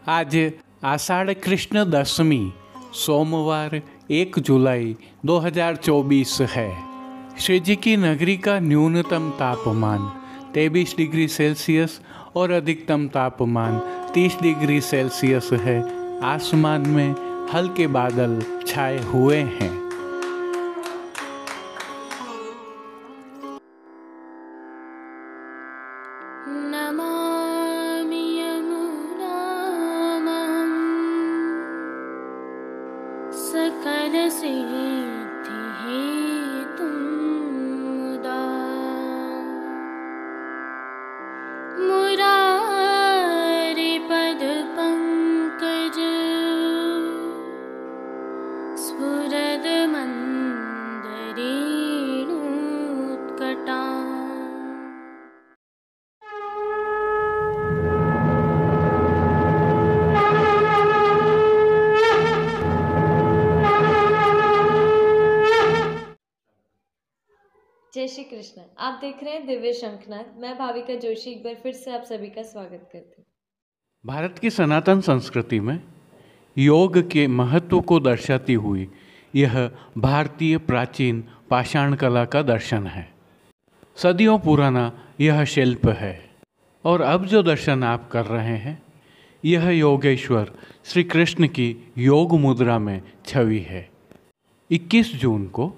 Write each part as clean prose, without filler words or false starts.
आज आषाढ़ कृष्ण दशमी सोमवार 1 जुलाई 2024 है। श्री जी की नगरी का न्यूनतम तापमान 23 डिग्री सेल्सियस और अधिकतम तापमान 30 डिग्री सेल्सियस है। आसमान में हल्के बादल छाए हुए हैं। सकल सिद्धि हेतु मुदा मुरारी पद पंकज स्फुरद मंदरेणुत्कटा। जय श्री कृष्ण। आप देख रहे हैं दिव्य शंखनाद। मैं भाविका जोशी एक बार फिर से आप सभी का स्वागत करती हूँ। भारत की सनातन संस्कृति में योग के महत्व को दर्शाती हुई यह भारतीय प्राचीन पाषाण कला का दर्शन है। सदियों पुराना यह शिल्प है और अब जो दर्शन आप कर रहे हैं यह योगेश्वर श्री कृष्ण की योग मुद्रा में छवि है। 21 जून को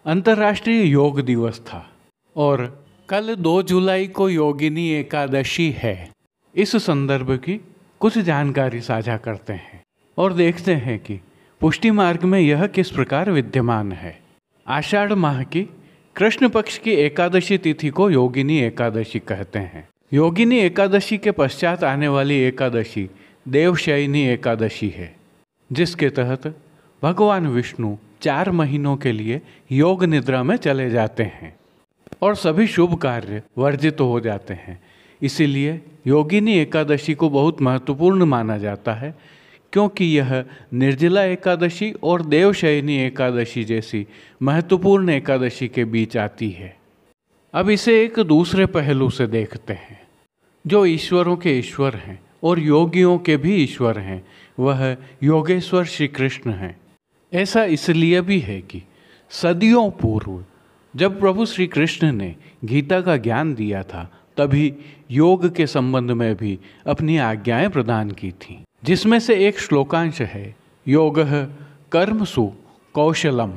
अंतर्राष्ट्रीय योग दिवस था और कल 2 जुलाई को योगिनी एकादशी है। इस संदर्भ की कुछ जानकारी साझा करते हैं और देखते हैं कि पुष्टि मार्ग में यह किस प्रकार विद्यमान है। आषाढ़ माह की कृष्ण पक्ष की एकादशी तिथि को योगिनी एकादशी कहते हैं। योगिनी एकादशी के पश्चात आने वाली एकादशी देवशयनी एकादशी है, जिसके तहत भगवान विष्णु 4 महीनों के लिए योग निद्रा में चले जाते हैं और सभी शुभ कार्य वर्जित हो जाते हैं। इसीलिए योगिनी एकादशी को बहुत महत्वपूर्ण माना जाता है, क्योंकि यह निर्जला एकादशी और देवशयनी एकादशी जैसी महत्वपूर्ण एकादशी के बीच आती है। अब इसे एक दूसरे पहलू से देखते हैं। जो ईश्वरों के ईश्वर हैं और योगियों के भी ईश्वर हैं, वह योगेश्वर श्री कृष्ण हैं। ऐसा इसलिए भी है कि सदियों पूर्व जब प्रभु श्री कृष्ण ने गीता का ज्ञान दिया था, तभी योग के संबंध में भी अपनी आज्ञाएं प्रदान की थीं, जिसमें से एक श्लोकांश है योगः कर्मसु कौशलम।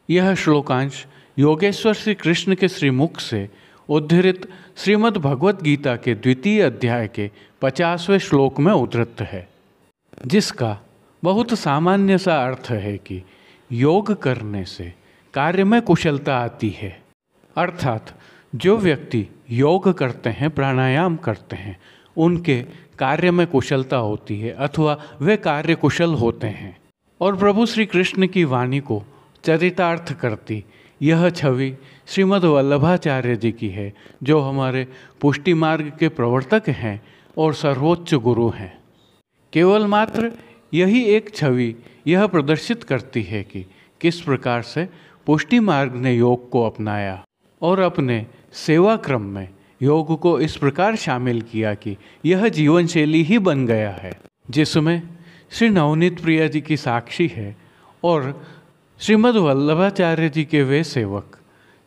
यह श्लोकांश योगेश्वर श्री कृष्ण के श्रीमुख से उद्धृत श्रीमद् भगवत गीता के 2 अध्याय के 50वें श्लोक में उद्धृत है, जिसका बहुत सामान्य सा अर्थ है कि योग करने से कार्य में कुशलता आती है। अर्थात जो व्यक्ति योग करते हैं, प्राणायाम करते हैं, उनके कार्य में कुशलता होती है अथवा वे कार्य कुशल होते हैं। और प्रभु श्री कृष्ण की वाणी को चरितार्थ करती यह छवि श्रीमद् वल्लभाचार्य जी की है, जो हमारे पुष्टि मार्ग के प्रवर्तक हैं और सर्वोच्च गुरु हैं। केवल मात्र यही एक छवि यह प्रदर्शित करती है कि किस प्रकार से पुष्टि मार्ग ने योग को अपनाया और अपने सेवा क्रम में योग को इस प्रकार शामिल किया कि यह जीवन शैली ही बन गया है, जिसमें श्री नवनीत प्रिया जी की साक्षी है और श्रीमद् वल्लभाचार्य जी के वे सेवक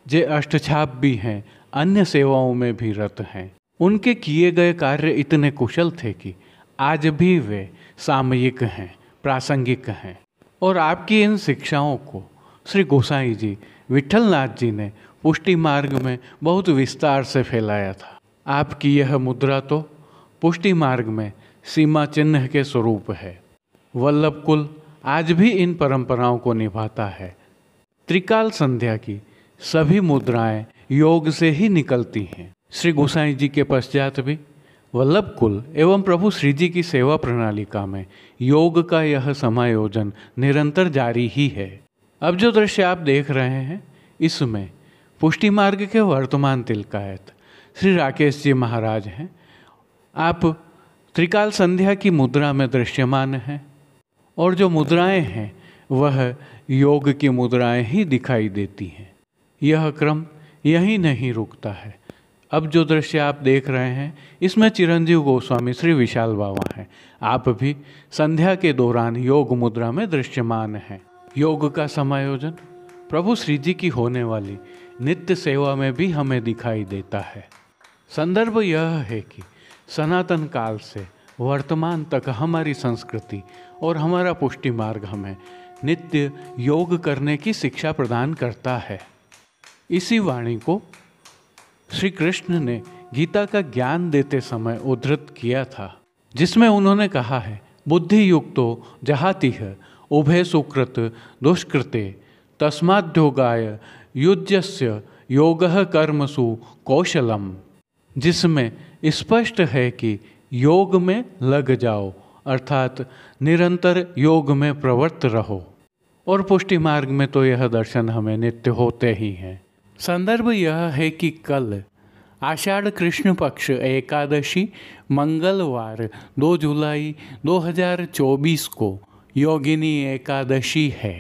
जे अष्टछाप भी हैं, अन्य सेवाओं में भी रत हैं। उनके किए गए कार्य इतने कुशल थे कि आज भी वे सामयिक हैं, प्रासंगिक हैं। और आपकी इन शिक्षाओं को श्री गोसाई जी विठलनाथ जी ने पुष्टि मार्ग में बहुत विस्तार से फैलाया था। आपकी यह मुद्रा तो पुष्टि मार्ग में सीमा चिन्ह के स्वरूप है। वल्लभ कुल आज भी इन परंपराओं को निभाता है। त्रिकाल संध्या की सभी मुद्राएं योग से ही निकलती हैं। श्री गोसाई जी के पश्चात भी वल्लभ कुल एवं प्रभु श्री जी की सेवा प्रणालिका में योग का यह समायोजन निरंतर जारी ही है। अब जो दृश्य आप देख रहे हैं, इसमें पुष्टि मार्ग के वर्तमान तिलकायत श्री राकेश जी महाराज हैं। आप त्रिकाल संध्या की मुद्रा में दृश्यमान हैं और जो मुद्राएं हैं वह योग की मुद्राएं ही दिखाई देती हैं। यह क्रम यहीं नहीं रुकता है, अब जो दृश्य आप देख रहे हैं इसमें चिरंजीव गोस्वामी श्री विशाल बाबा हैं। आप भी संध्या के दौरान योग मुद्रा में दृश्यमान हैं। योग का समायोजन प्रभु श्री जी की होने वाली नित्य सेवा में भी हमें दिखाई देता है। संदर्भ यह है कि सनातन काल से वर्तमान तक हमारी संस्कृति और हमारा पुष्टि मार्ग हमें नित्य योग करने की शिक्षा प्रदान करता है। इसी वाणी को श्री कृष्ण ने गीता का ज्ञान देते समय उद्धृत किया था, जिसमें उन्होंने कहा है, बुद्धि युक्तो जहातिह उभय सुकृत दुष्कृते तस्माद्योगाय युज्यस्य योगः कर्मसु कौशलम, जिसमें स्पष्ट है कि योग में लग जाओ, अर्थात निरंतर योग में प्रवृत्त रहो। और पुष्टि मार्ग में तो यह दर्शन हमें नित्य होते ही हैं। संदर्भ यह है कि कल आषाढ़ कृष्ण पक्ष एकादशी मंगलवार 2 जुलाई 2024 को योगिनी एकादशी है।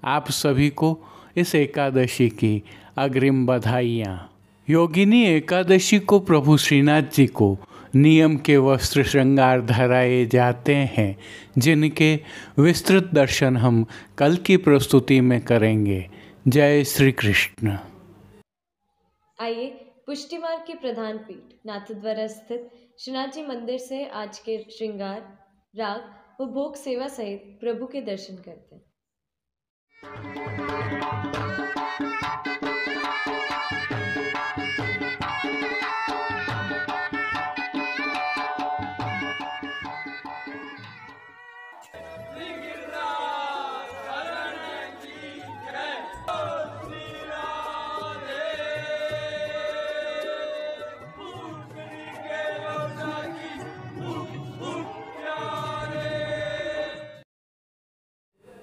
आप सभी को इस एकादशी की अग्रिम बधाइयाँ। योगिनी एकादशी को प्रभु श्रीनाथ जी को नियम के वस्त्र श्रृंगार धराए जाते हैं, जिनके विस्तृत दर्शन हम कल की प्रस्तुति में करेंगे। जय श्री कृष्ण। आइए पुष्टि मार्ग के प्रधान पीठ नाथद्वारा स्थित श्रीनाथ जी मंदिर से आज के श्रृंगार, राग व भोग सेवा सहित प्रभु के दर्शन करते हैं।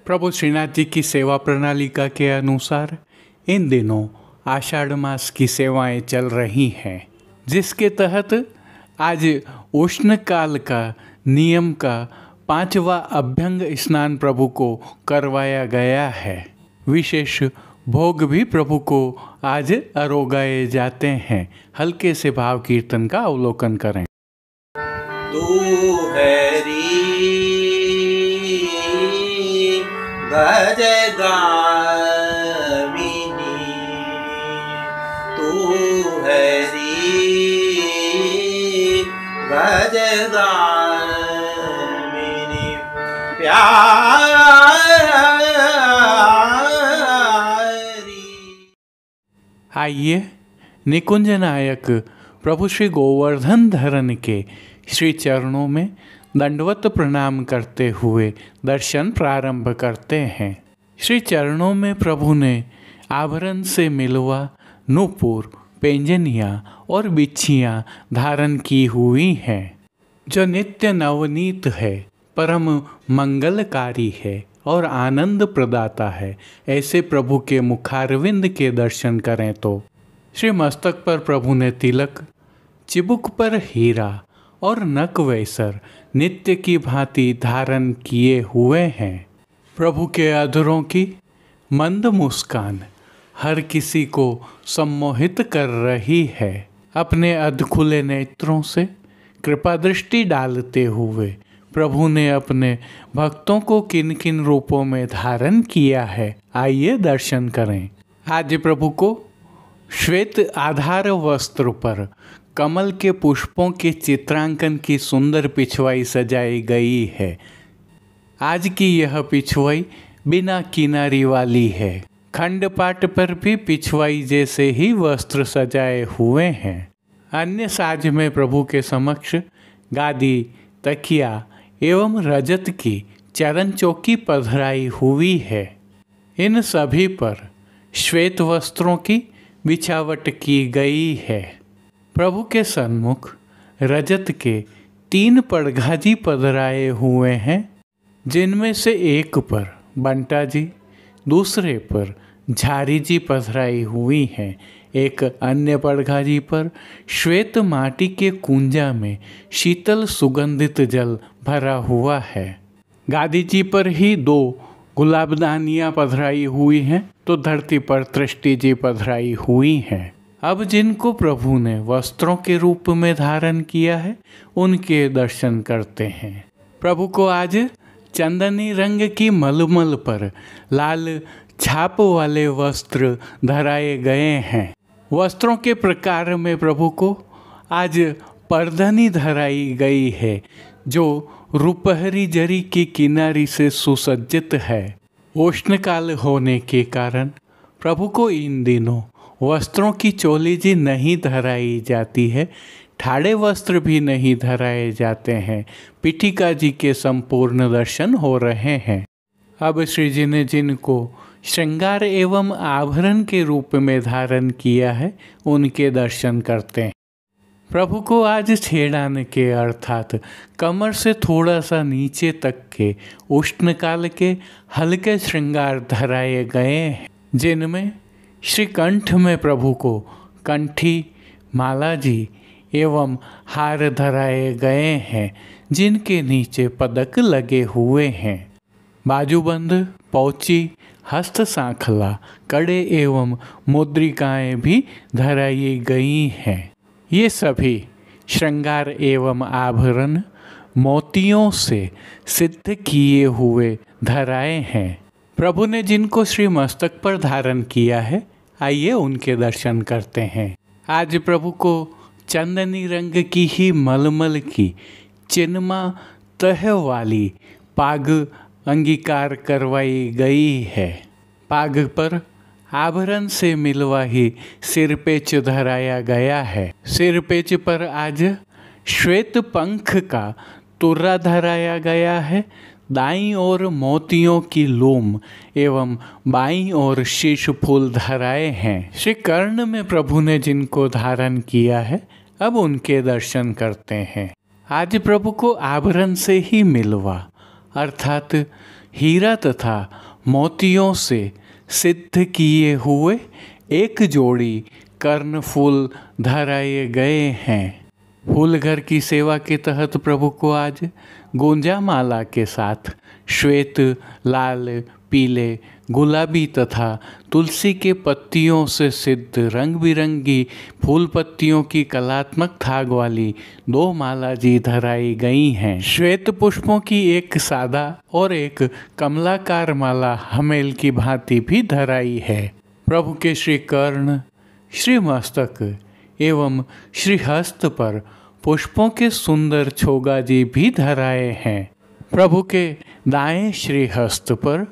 प्रभु श्रीनाथ जी की सेवा प्रणालिका के अनुसार इन दिनों आषाढ़ मास की सेवाएं चल रही हैं, जिसके तहत आज उष्ण काल का नियम का 5वां अभ्यंग स्नान प्रभु को करवाया गया है। विशेष भोग भी प्रभु को आज आरोगाए जाते हैं। हल्के से भाव कीर्तन का अवलोकन करें। तू हरि भज गामिनी, तू हरि भज गामिनी प्यारी। आइए निकुंज नायक प्रभु श्री गोवर्धन धरन के श्री चरणों में दंडवत प्रणाम करते हुए दर्शन प्रारंभ करते हैं। श्री चरणों में प्रभु ने आभरण से मिलवा नूपुर, पेंजनियाँ और बिच्छियाँ धारण की हुई हैं, जो नित्य नवनीत है, परम मंगलकारी है और आनंद प्रदाता है। ऐसे प्रभु के मुखारविंद के दर्शन करें तो श्री मस्तक पर प्रभु ने तिलक, चिबुक पर हीरा और नक वैसर नित्य की भांति धारण किए हुए हैं। प्रभु के अधरों की मंद मुस्कान हर किसी को सम्मोहित कर रही है। अपने अधखुले नेत्रों से कृपा दृष्टि डालते हुए प्रभु ने अपने भक्तों को किन किन रूपों में धारण किया है, आइए दर्शन करें। आज प्रभु को श्वेत आधार वस्त्र पर कमल के पुष्पों के चित्रांकन की सुंदर पिछवाई सजाई गई है। आज की यह पिछवाई बिना किनारी वाली है। खंडपाट पर भी पिछवाई जैसे ही वस्त्र सजाए हुए हैं। अन्य साज में प्रभु के समक्ष गादी, तकिया एवं रजत की चरण चौकी पधराई हुई है। इन सभी पर श्वेत वस्त्रों की बिछावट की गई है। प्रभु के सन्मुख रजत के 3 पड़घाजी पधराए हुए हैं, जिनमें से एक पर बंटा जी, दूसरे पर झारी जी पधराई हुई हैं। एक अन्य पड़घाजी पर श्वेत माटी के कुंजा में शीतल सुगंधित जल भरा हुआ है। गादी जी पर ही 2 गुलाबदानियाँ पधराई हुई हैं, तो धरती पर तृष्टि जी पधराई हुई हैं। अब जिनको प्रभु ने वस्त्रों के रूप में धारण किया है उनके दर्शन करते हैं। प्रभु को आज चंदनी रंग की मलमल पर लाल छाप वाले वस्त्र धराए गए हैं। वस्त्रों के प्रकार में प्रभु को आज परधनी धराई गई है जो रुपहरी जरी की किनारी से सुसज्जित है। उष्णकाल होने के कारण प्रभु को इन दिनों वस्त्रों की चोली जी नहीं धराई जाती है, ठाड़े वस्त्र भी नहीं धराए जाते हैं। पीठिका जी के संपूर्ण दर्शन हो रहे हैं। अब श्री जी ने जिनको श्रृंगार एवं आभरण के रूप में धारण किया है उनके दर्शन करते हैं। प्रभु को आज छेड़ान के अर्थात कमर से थोड़ा सा नीचे तक के उष्णकाल के हल्के श्रृंगार धराए गए हैं, जिनमें श्री कंठ में प्रभु को कंठी, माला जी एवं हार धराए गए हैं, जिनके नीचे पदक लगे हुए हैं। बाजूबंद, पौची, हस्त सांखला, कड़े एवं मुद्रिकाएं भी धराई गई हैं। ये सभी श्रृंगार एवं आभरण मोतियों से सिद्ध किए हुए धराए हैं। प्रभु ने जिनको श्री मस्तक पर धारण किया है, आइए उनके दर्शन करते हैं। आज प्रभु को चंदनी रंग की ही मलमल की चिन्मा तह वाली पाग अंगीकार करवाई गई है। पाग पर आभरण से मिलवा ही सिरपेच धराया गया है। सिरपेच पर आज श्वेत पंख का तुर्रा धराया गया है। दाईं ओर मोतियों की लूम एवं बाईं ओर शीश फूल धराए हैं। श्री कर्ण में प्रभु ने जिनको धारण किया है, अब उनके दर्शन करते हैं। आज प्रभु को आभरण से ही मिलवा अर्थात हीरा तथा मोतियों से सिद्ध किए हुए एक जोड़ी कर्ण फूल धराए गए हैं। फूल घर की सेवा के तहत प्रभु को आज गोंजा माला के साथ श्वेत, लाल, पीले, गुलाबी तथा तुलसी के पत्तियों से सिद्ध रंग बिरंगी फूल पत्तियों की कलात्मक थाग वाली 2 माला जी धराई गई हैं। श्वेत पुष्पों की एक सादा और एक कमलाकार माला हमेल की भांति भी धराई है। प्रभु के श्री कर्ण, श्री मस्तक एवं श्री हस्त पर पुष्पों के सुंदर छोगा जी भी धराए हैं। प्रभु के दाएं श्री हस्त पर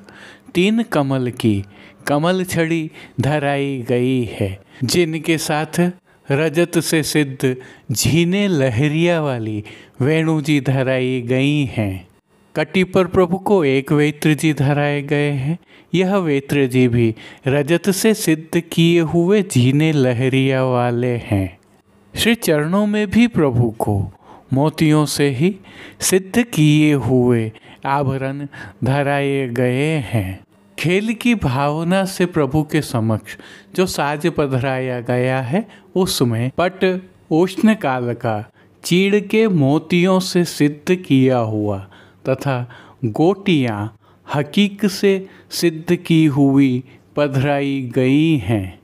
3 कमल की कमल छड़ी धराई गई है, जिनके साथ रजत से सिद्ध झीने लहरिया वाली वेणु जी धराई गई हैं। कटी पर प्रभु को एक वेत्र जी धराए गए हैं। यह वेत्र जी भी रजत से सिद्ध किए हुए झीने लहरिया वाले हैं। श्री चरणों में भी प्रभु को मोतियों से ही सिद्ध किए हुए आभरण धराए गए हैं। खेल की भावना से प्रभु के समक्ष जो साज पधराया गया है, उसमें पट उष्ण काल का चीड़ के मोतियों से सिद्ध किया हुआ तथा गोटियां हकीक से सिद्ध की हुई पधराई गई हैं।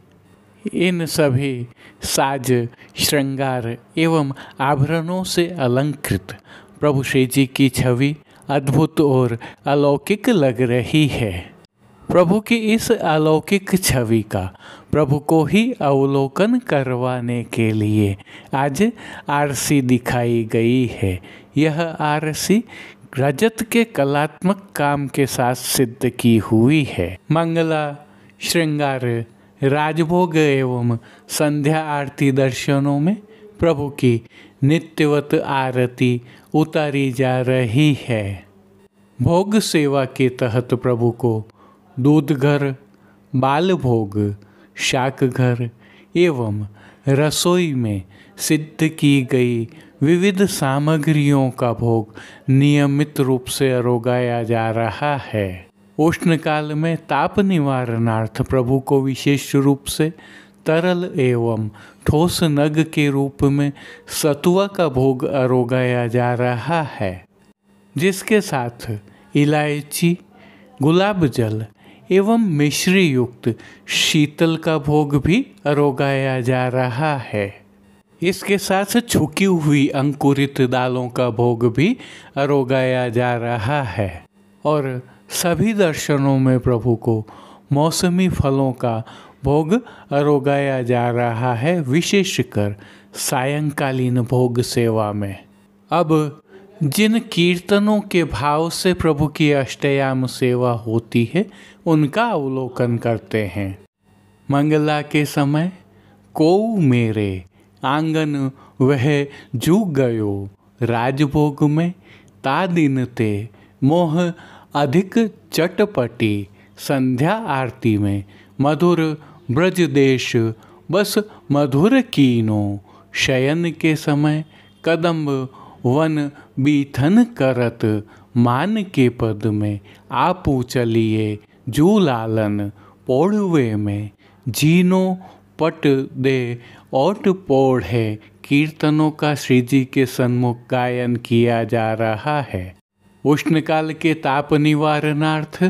इन सभी साज, श्रृंगार एवं आभरणों से अलंकृत प्रभु श्री जी की छवि अद्भुत और अलौकिक लग रही है। प्रभु की इस अलौकिक छवि का प्रभु को ही अवलोकन करवाने के लिए आज आरसी दिखाई गई है। यह आरसी रजत के कलात्मक काम के साथ सिद्ध की हुई है। मंगला, श्रृंगार, राजभोग एवं संध्या आरती दर्शनों में प्रभु की नित्यवत आरती उतारी जा रही है। भोग सेवा के तहत प्रभु को दूध घर, बाल भोग, शाक घर एवं रसोई में सिद्ध की गई विविध सामग्रियों का भोग नियमित रूप से अरोगाया जा रहा है। उष्ण काल में ताप निवारणार्थ प्रभु को विशेष रूप से तरल एवं ठोस नग के रूप में सतुआ का भोग अरोगाया जा रहा है, जिसके साथ इलायची, गुलाब जल एवं मिश्री युक्त शीतल का भोग भी अरोगाया जा रहा है। इसके साथ छुकी हुई अंकुरित दालों का भोग भी अरोगाया जा रहा है। और सभी दर्शनों में प्रभु को मौसमी फलों का भोग अरोगाया जा रहा है, विशेषकर सायंकालीन भोग सेवा में। अब जिन कीर्तनों के भाव से प्रभु की अष्टयाम सेवा होती है उनका अवलोकन करते हैं। मंगला के समय कोऊ मेरे आंगन वह जू गयो, राजभोग में ता दिन ते मोह अधिक चटपटी, संध्या आरती में मधुर ब्रज देश बस मधुर कीनो, शयन के समय कदम्ब वन बीथन करत, मान के पद में आपू चलिए जू लालन, पोढ़वे में जीनो पट दे ओट पोढ़े। कीर्तनों का श्री जी के सन्मुख गायन किया जा रहा है। उष्णकाल के ताप निवारणार्थ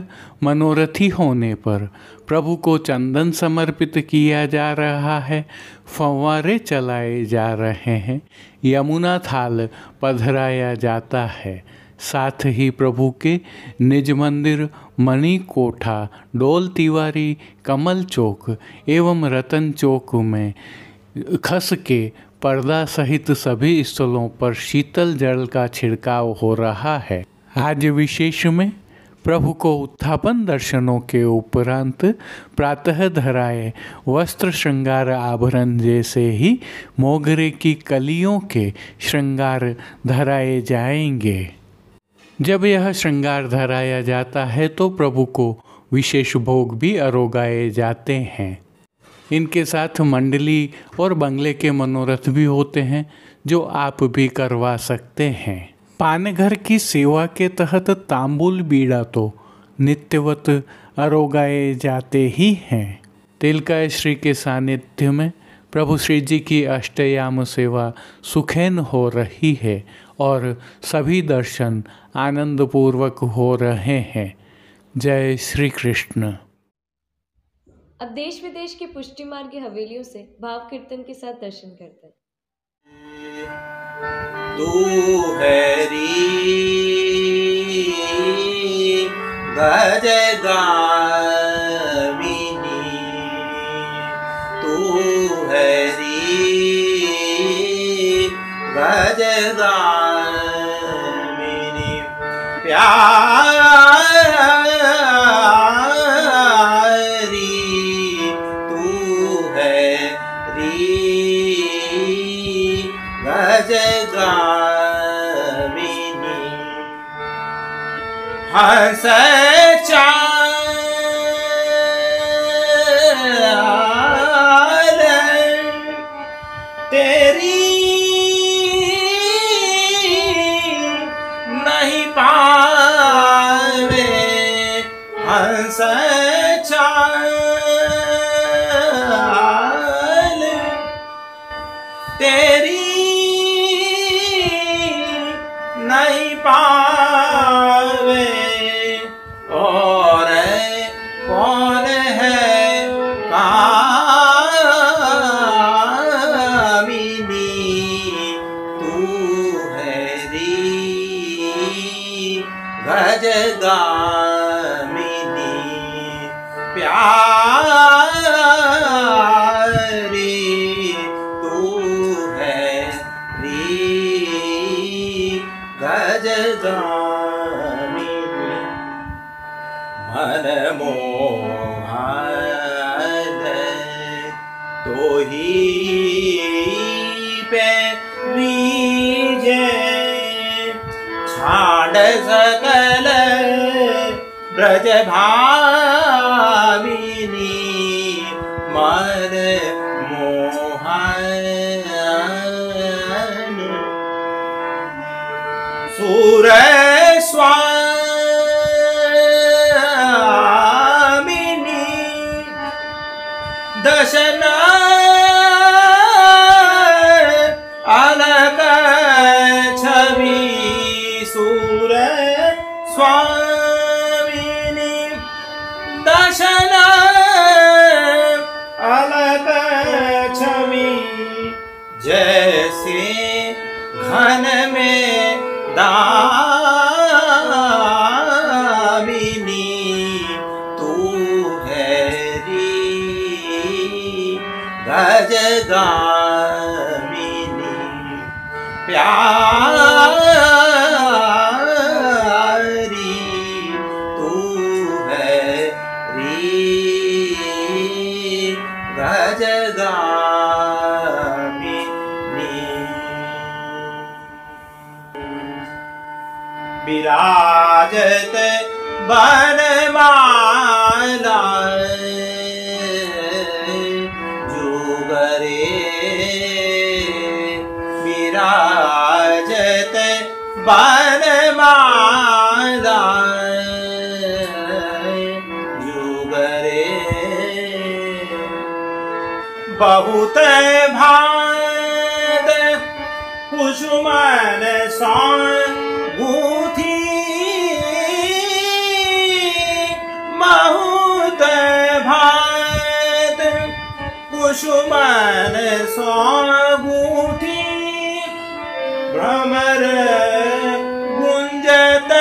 मनोरथी होने पर प्रभु को चंदन समर्पित किया जा रहा है, फव्वारे चलाए जा रहे हैं, यमुना थाल पधराया जाता है। साथ ही प्रभु के निज मंदिर मणि कोठा, डोल तिवारी, कमल चौक एवं रतन चौक में खस के पर्दा सहित सभी स्थलों पर शीतल जल का छिड़काव हो रहा है। आज विशेष में प्रभु को उत्थापन दर्शनों के उपरांत प्रातः धराए वस्त्र श्रृंगार आभरण जैसे ही मोगरे की कलियों के श्रृंगार धराए जाएंगे। जब यह श्रृंगार धराया जाता है तो प्रभु को विशेष भोग भी अरोगाए जाते हैं। इनके साथ मंडली और बंगले के मनोरथ भी होते हैं जो आप भी करवा सकते हैं। पानघर की सेवा के तहत तांबुल बीड़ा तो नित्यवत अरोगाए जाते ही हैं। तिलकाय श्री के सानिध्य में प्रभु श्री जी की अष्टयाम सेवा सुखैन हो रही है और सभी दर्शन आनंदपूर्वक हो रहे हैं। जय श्री कृष्ण। अब देश विदेश की पुष्टि मार्ग की हवेलियों से भाव कीर्तन के साथ दर्शन करते हैं। तू हरि भज गामिनी, तू हरि भज गामिनी, प्यारी तू हरि भज गामिनी, हंस चाल तेरी नहीं पावे, हंस चाल तेरी नहीं पावे, और कौन है कामिनी, तू हरि भज गामिनी, प्यारी तू हरि भज गामिनी, मन मोहन तो ही पे बीजे, छाड़ सकल ब्रज भाविनी, मन मोहन सूर स्वामिनी, दशन अलग छवि, सूर स्वामिनी दश दर्शन अलग छवि जैसे घन में दामिनी तू है री गजगामिनी प्यारी तू है री गजगामिनी विराजत बनमाला जुगरे विराजत बनमाला जुगरे बहुत भाद कुसुमन गूथी बहुत भाद कुसुमन गूथी भ्रमर गुंजत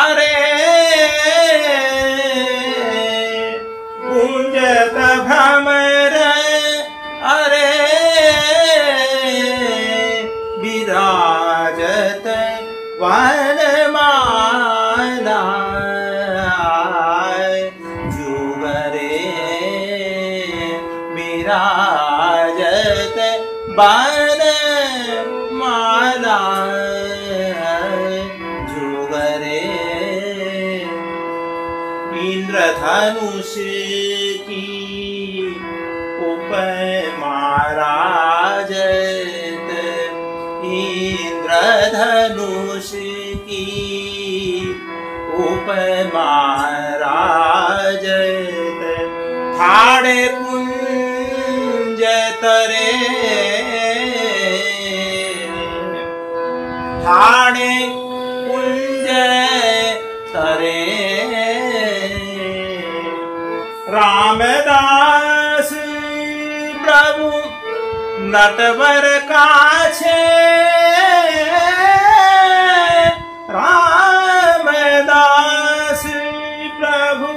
अरे गुंजत भ्रमर अरे विराजत वनमाला जुगरे विराजत वनमाला जुगरे इंद्रधनुष की उपमा राजत इंद्रधनुष की उपमा राजत ठाड़े कुंज तरे ठाड़े कुंज तरे रामदास प्रभु नटवर काछे रामदास प्रभु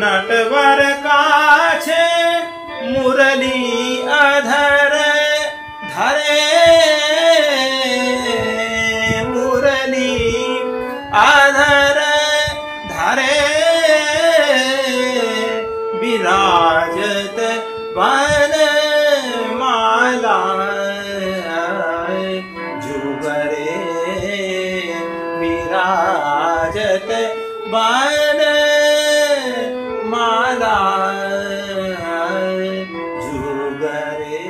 नटवर काछे मुरली अधर धरे मुरली अधर धरे विराजत वनमाला जुगरे विराजत वनमाला जुगरे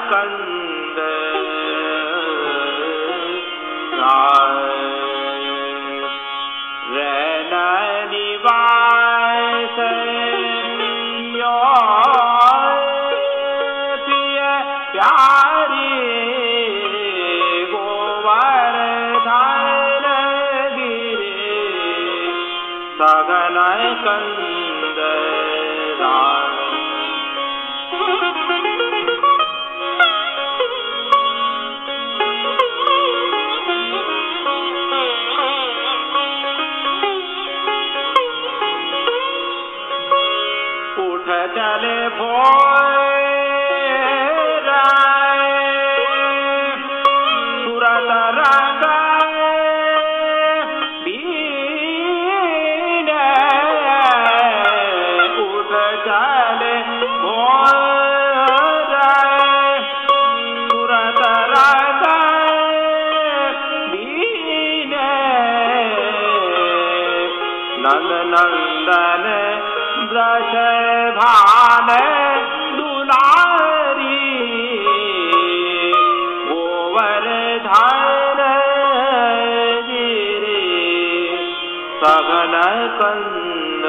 कंद निवास पिय प्यारी गोवर्धन गिरे सगन कंद चले भोर सुरत रंग बीन कंद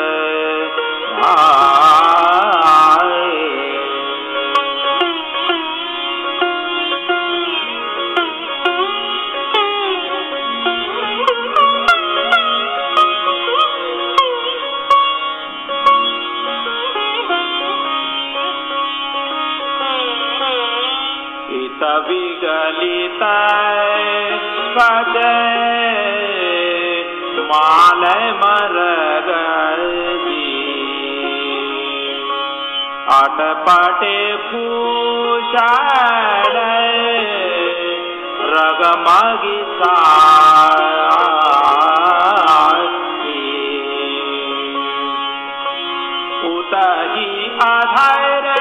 विगलित कजे माल मरग अटपटे भूषण रगमगी उतही अधर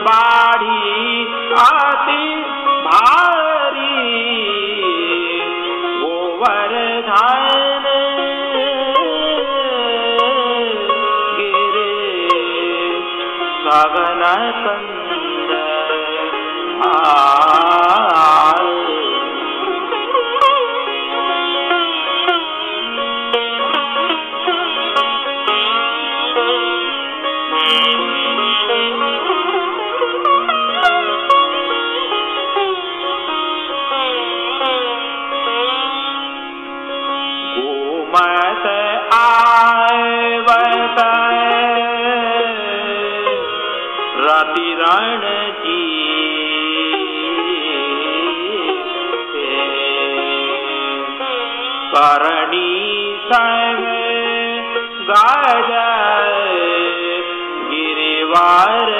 बाढ़ी आती भारी गोवर्धन गिरे सगन कंद रतिरण जी करणी संग गज गिरिवर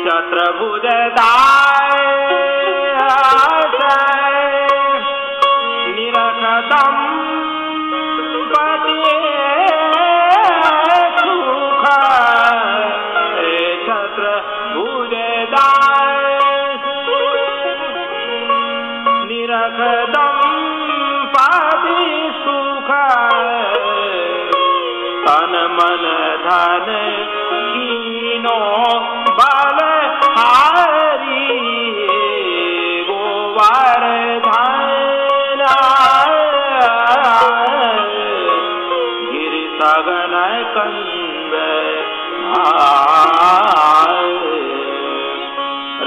चतुर्भुज निरखतम तन मन धन कीनो बल हारी गोवर्धन गिरि सगन कंद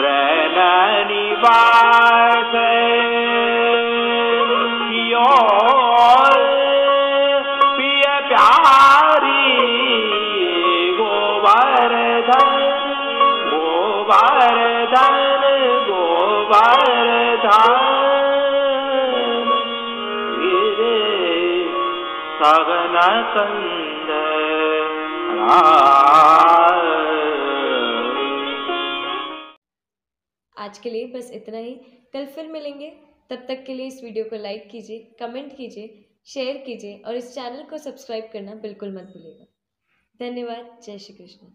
रैन निवास सगन कंद आज के लिए बस इतना ही। कल फिर मिलेंगे, तब तक के लिए इस वीडियो को लाइक कीजिए, कमेंट कीजिए, शेयर कीजिए और इस चैनल को सब्सक्राइब करना बिल्कुल मत भूलिएगा। धन्यवाद। जय श्री कृष्ण।